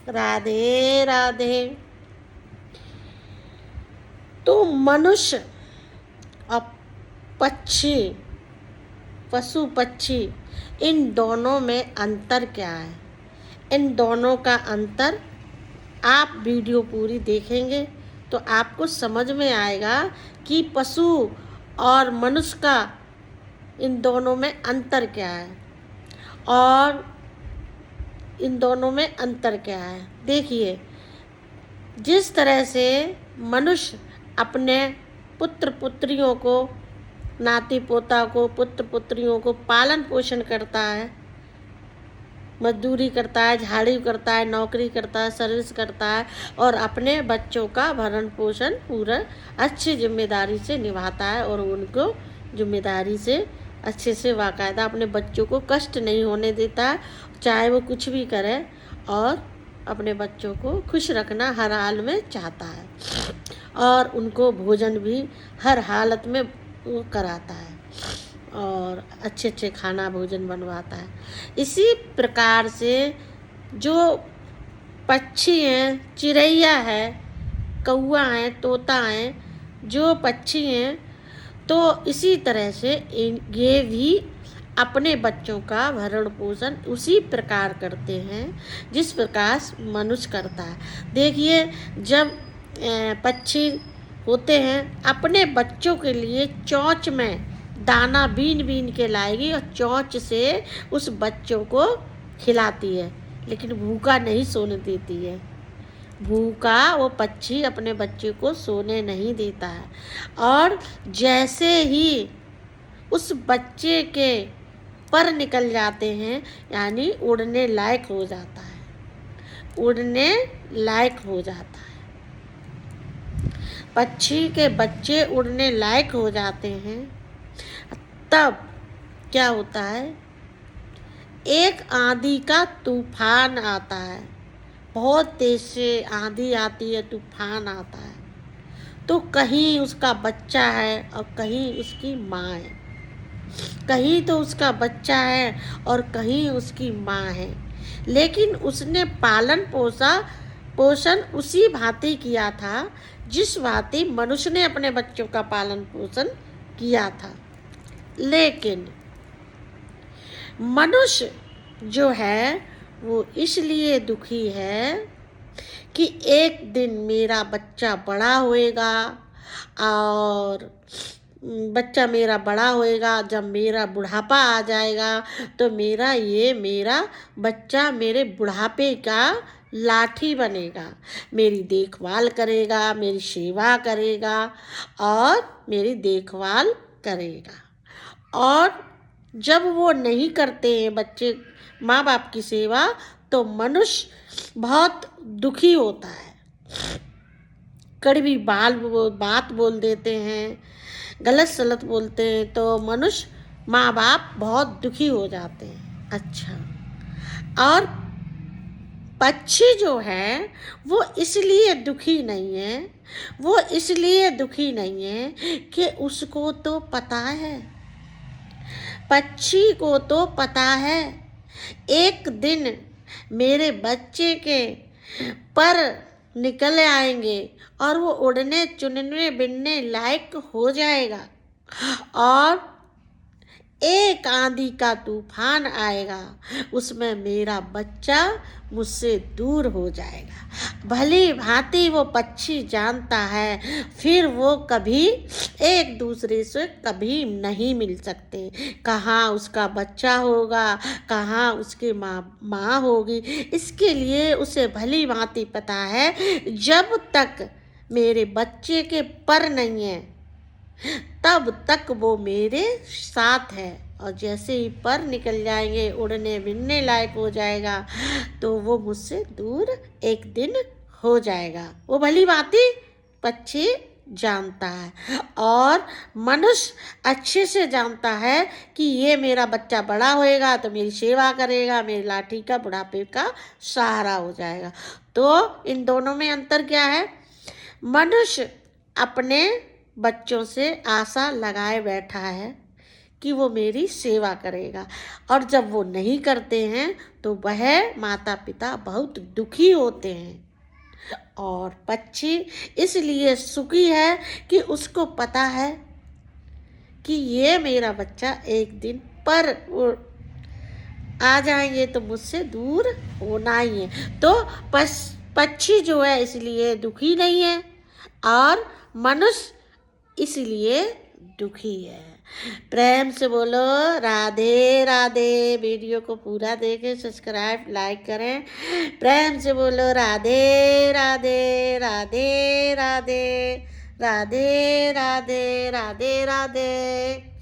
राधे राधे। तो मनुष्य और पक्षी, पशु पक्षी, इन दोनों में अंतर क्या है? इन दोनों का अंतर आप वीडियो पूरी देखेंगे तो आपको समझ में आएगा कि पशु और मनुष्य का इन दोनों में अंतर क्या है और इन दोनों में अंतर क्या है। देखिए, जिस तरह से मनुष्य अपने पुत्र पुत्रियों को, नाती पोता को, पुत्र पुत्रियों को पालन पोषण करता है, मजदूरी करता है, झाड़ी करता है, नौकरी करता है, सर्विस करता है और अपने बच्चों का भरण पोषण पूरा अच्छी जिम्मेदारी से निभाता है और उनको जिम्मेदारी से अच्छे से बाकायदा अपने बच्चों को कष्ट नहीं होने देता है, चाहे वो कुछ भी करे, और अपने बच्चों को खुश रखना हर हाल में चाहता है और उनको भोजन भी हर हालत में वो कराता है और अच्छे अच्छे खाना भोजन बनवाता है। इसी प्रकार से जो पक्षी हैं, चिड़ैया है, कौआ है, तोता है, जो पक्षी हैं, तो इसी तरह से ये भी अपने बच्चों का भरण पोषण उसी प्रकार करते हैं जिस प्रकार मनुष्य करता है। देखिए, जब पक्षी होते हैं अपने बच्चों के लिए चोंच में दाना बीन बीन के लाएगी और चोंच से उस बच्चों को खिलाती है, लेकिन भूखा नहीं सोने देती है। भूखा वो पक्षी अपने बच्चे को सोने नहीं देता है और जैसे ही उस बच्चे के पर निकल जाते हैं, यानी उड़ने लायक हो जाता है, उड़ने लायक हो जाता है, पक्षी के बच्चे उड़ने लायक हो जाते हैं, तब क्या होता है? एक आंधी का तूफान आता है, बहुत तेज से आंधी आती है, तूफान आता है, तो कहीं उसका बच्चा है और कहीं उसकी माँ है, कहीं तो उसका बच्चा है और कहीं उसकी माँ है, लेकिन उसने पालन पोषण उसी भांति किया था जिस भांति मनुष्य ने अपने बच्चों का पालन पोषण किया था। लेकिन मनुष्य जो है वो इसलिए दुखी है कि एक दिन मेरा बच्चा बड़ा होएगा और बच्चा मेरा बड़ा होएगा, जब मेरा बुढ़ापा आ जाएगा तो मेरा बच्चा मेरे बुढ़ापे का लाठी बनेगा, मेरी देखभाल करेगा, मेरी सेवा करेगा और मेरी देखभाल करेगा। और जब वो नहीं करते हैं बच्चे माँ बाप की सेवा तो मनुष्य बहुत दुखी होता है, कड़वी बात बोल देते हैं, गलत सलत बोलते हैं, तो मनुष्य माँ बाप बहुत दुखी हो जाते हैं। अच्छा, और पक्षी जो है वो इसलिए दुखी नहीं है, वो इसलिए दुखी नहीं है कि उसको तो पता है, पक्षी को तो पता है एक दिन मेरे बच्चे के पर निकल आएंगे और वो उड़ने चुनने बिनने लायक हो जाएगा और एक आंधी का तूफान आएगा, उसमें मेरा बच्चा मुझसे दूर हो जाएगा। भली भांति वो पक्षी जानता है, फिर वो कभी एक दूसरे से कभी नहीं मिल सकते। कहाँ उसका बच्चा होगा, कहाँ उसकी माँ होगी, इसके लिए उसे भली भांति पता है जब तक मेरे बच्चे के पर नहीं है तब तक वो मेरे साथ है, और जैसे ही पर निकल जाएंगे, उड़ने बिनने लायक हो जाएगा, तो वो मुझसे दूर एक दिन हो जाएगा। वो भली भांति पक्षी जानता है और मनुष्य अच्छे से जानता है कि ये मेरा बच्चा बड़ा होएगा तो मेरी सेवा करेगा, मेरी लाठी का बुढ़ापे का सहारा हो जाएगा। तो इन दोनों में अंतर क्या है? मनुष्य अपने बच्चों से आशा लगाए बैठा है कि वो मेरी सेवा करेगा, और जब वो नहीं करते हैं तो वह माता पिता बहुत दुखी होते हैं। और पक्षी इसलिए सुखी है कि उसको पता है कि ये मेरा बच्चा एक दिन पर आ जाएंगे तो मुझसे दूर होना ही है। तो पक्षी जो है इसलिए दुखी नहीं है, और मनुष्य इसलिए दुखी है। प्रेम से बोलो राधे राधे। वीडियो को पूरा देखें, सब्सक्राइब लाइक करें। प्रेम से बोलो राधे राधे राधे राधे राधे राधे राधे राधे।